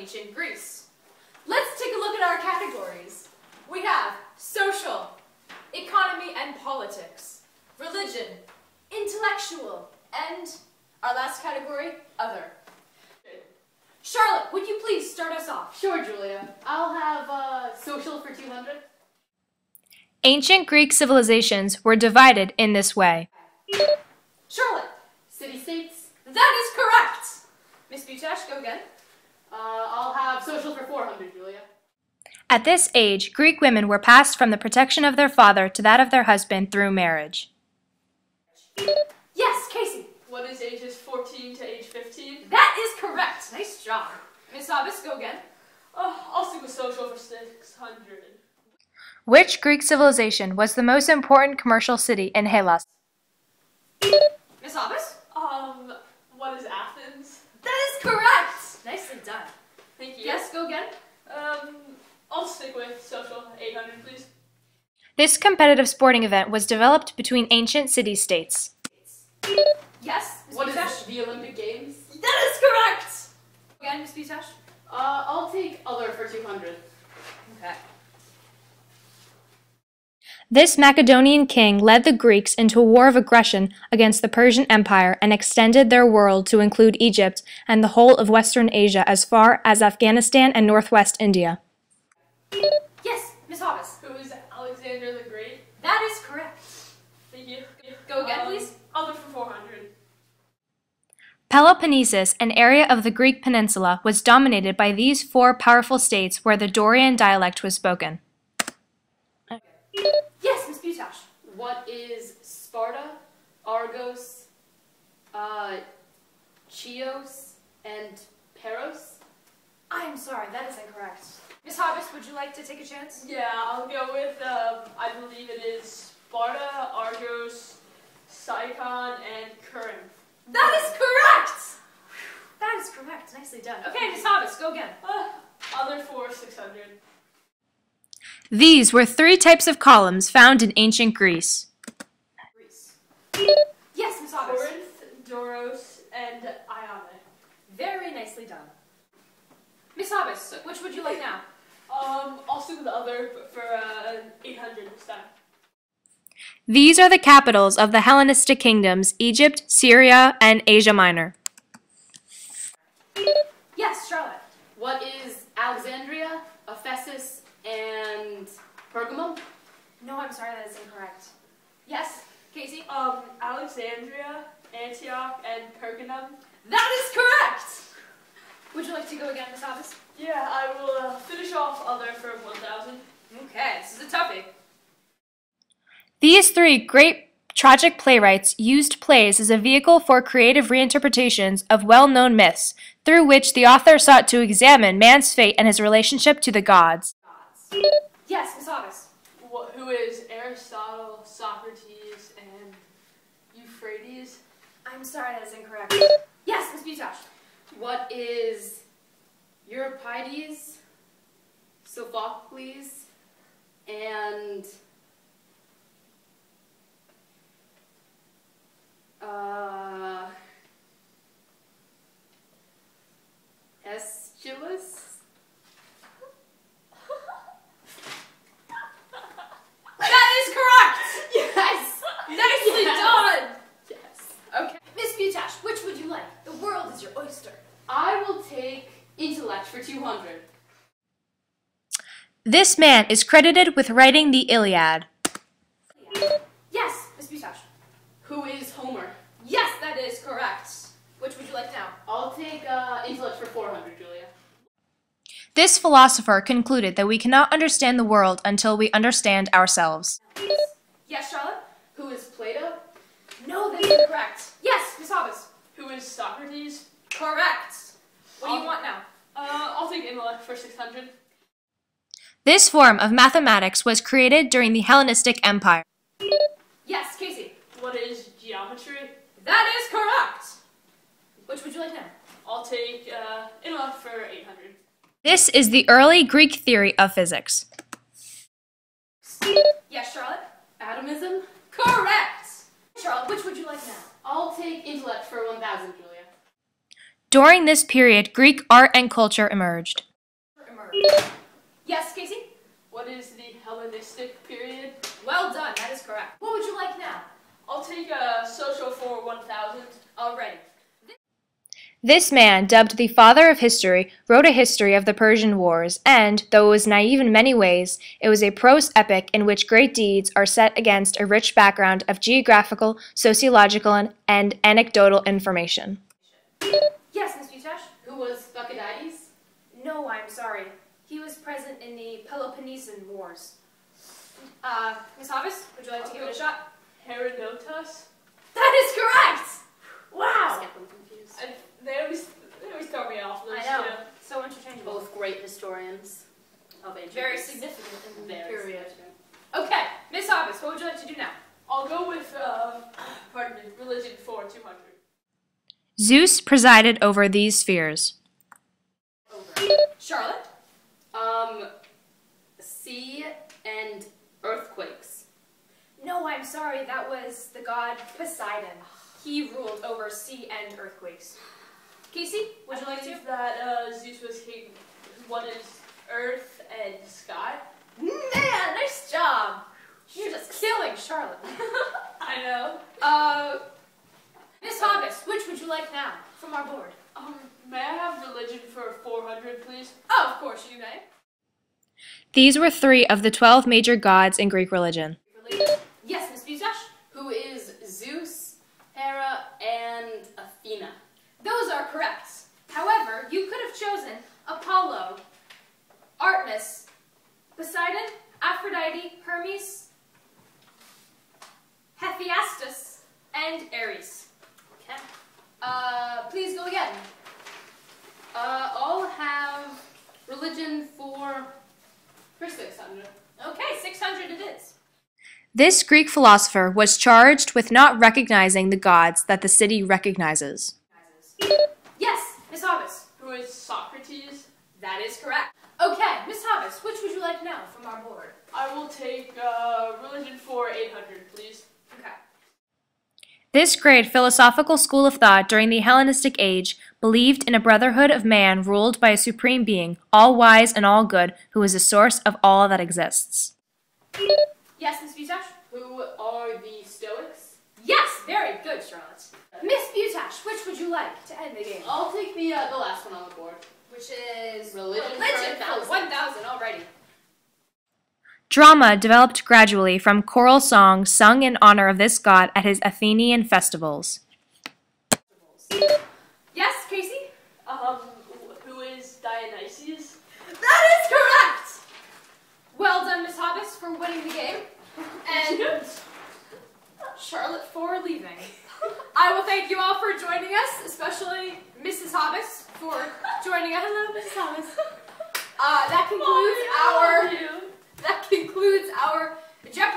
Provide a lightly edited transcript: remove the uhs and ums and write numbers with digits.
ancient Greece. Let's take a look at our categories. We have social, economy and politics, religion, intellectual, and our last category, other. Charlotte, would you please start us off? Sure, Julia. I'll have social for 200. Ancient Greek civilizations were divided in this way. Charlotte. City-states. That is correct. Miss Butash, go again. I'll have social for 400, Julia. At this age, Greek women were passed from the protection of their father to that of their husband through marriage. Yes, Casey. What is ages 14 to age 15? That is correct. Nice job. Miss Abbas, go again. I'll stick with social for 600. Which Greek civilization was the most important commercial city in Hellas? Miss Abbas? What is Athens? That is correct. Nicely done. Thank you. Yes, go again. I'll stick with social 800, please. This competitive sporting event was developed between ancient city-states. Yes, Miss What is Butash? the Olympic Games? That is correct. Again, Miss Butash. I'll take other for 200. Okay. This Macedonian king led the Greeks into a war of aggression against the Persian Empire and extended their world to include Egypt and the whole of Western Asia as far as Afghanistan and northwest India. Yes, Miss Abbas. Who is Alexander the Great? That is correct. Thank you. Go again, please. Other for 400. Peloponnesus, an area of the Greek peninsula, was dominated by these four powerful states where the Dorian dialect was spoken. Yes, Miss Butash. What is Sparta, Argos, Chios, and Peros? I'm sorry, that is incorrect. Miss Abbas, would you like to take a chance? Yeah, I'll go with, I believe it is Sparta, Argos, Sicon, and Corinth. That is correct! That is correct. Nicely done. Okay, Miss Abbas, go again. Other for 600. These were three types of columns found in ancient Greece. Greece. Yes, Miss Abbas. Corinth, Doros, and Ione. Very nicely done. Miss Abbas, which would you like now? I'll stick with the other for 800 this time. These are the capitals of the Hellenistic kingdoms, Egypt, Syria, and Asia Minor. Yes, Charlotte. What is Alexandria, Ephesus, and Pergamum? No, I'm sorry, that is incorrect. Yes, Casey? Alexandria, Antioch, and Pergamum. That is correct! Would you like to go again, Miss Abbas? Yeah, I will finish off other for 1,000. Okay, this is a toughie. These three great tragic playwrights used plays as a vehicle for creative reinterpretations of well-known myths, through which the author sought to examine man's fate and his relationship to the gods. Yes, Miss Abbas. Who is Aristotle, Socrates, and Euphrates? I'm sorry, that is incorrect. Yes, Miss Butash. What is Euripides, Sophocles, and Aeschylus? That is correct! Yes! Nicely Yes. done! Yes. Okay. Miss Butash, which would you like? The world is your oyster. I will take intellect for 200. This man is credited with writing the Iliad. Yes, Miss Butash. Who is Homer? Yes, that is correct. Which would you like now? I'll take intellect for 400, Julia. This philosopher concluded that we cannot understand the world until we understand ourselves. Yes, Charlotte? Who is Plato? No, that is incorrect. Yes, Miss Abbas. Who is Socrates? Correct. What do you want now? I'll take intellect for 600. This form of mathematics was created during the Hellenistic Empire. Yes, Casey. What is geometry? That is correct. Which would you like now? I'll take intellect for 800. This is the early Greek theory of physics. Yes, Charlotte? Atomism? Correct. Charlotte, which would you like now? I'll take intellect for 1,000, Julia. During this period, Greek art and culture emerged. Yes, Casey? What is the Hellenistic period? Well done, that is correct. What would you like now? I'll take social for 1000. Already. This man, dubbed the father of history, wrote a history of the Persian Wars, and, though it was naive in many ways, it was a prose epic in which great deeds are set against a rich background of geographical, sociological, and anecdotal information. Yes, Miss Butash? Who was Thucydides? No, I'm sorry. He was present in the Peloponnesian Wars. Miss Hobbs, would you like to give it a shot? Herodotus? That is correct! I Wow! get them confused. They always throw me off. I know. So interchangeable. Both great historians of ancient Very Greece. significant in the Very period. significant. Okay, Miss Hobbs, what would you like to do now? I'll go with, religion for 200. Zeus presided over these spheres. Charlotte? Sea and earthquakes. No, I'm sorry. That was the god Poseidon. He ruled over sea and earthquakes. Casey, would you like to? believe that Zeus was king. One is earth and sky. Man, nice job. You're just killing Charlotte. I know. Miss Hobbs, which would you like now from our board? May I have religion for 400, please? Oh, of course you may. These were 3 of the 12 major gods in Greek religion. Yes, Miss Butash? Who is Zeus, Hera, and Athena? Those are correct. However, you could have chosen Apollo, Artemis, Poseidon, Aphrodite, Hermes, Hephaestus, and Ares. Okay. Please go again. I'll have religion for 600. Okay, 600 it is. This Greek philosopher was charged with not recognizing the gods that the city recognizes. Yes, Miss Hobbs. Who is Socrates? That is correct. Okay, Miss Hobbs, which would you like now from our board? I will take religion for 800, please. Okay. This great philosophical school of thought during the Hellenistic age believed in a brotherhood of man ruled by a supreme being, all wise and all good, who is the source of all that exists. Yes, Miss Butash? Who are the Stoics? Yes, very good, Charlotte. Miss Butash, which would you like to end the game? I'll take the last one on the board. Which is Religion for 1,000. 1,000 already. Drama developed gradually from choral songs sung in honor of this god at his Athenian festivals. Yes, Casey? Who is Dionysius? That is correct! Well done, Miss Hobbs, for winning the game. And Charlotte for leaving. I will thank you all for joining us, especially Mrs. Hobbs for joining us. Hello, Mrs. Hobbs. That concludes our Jeopardy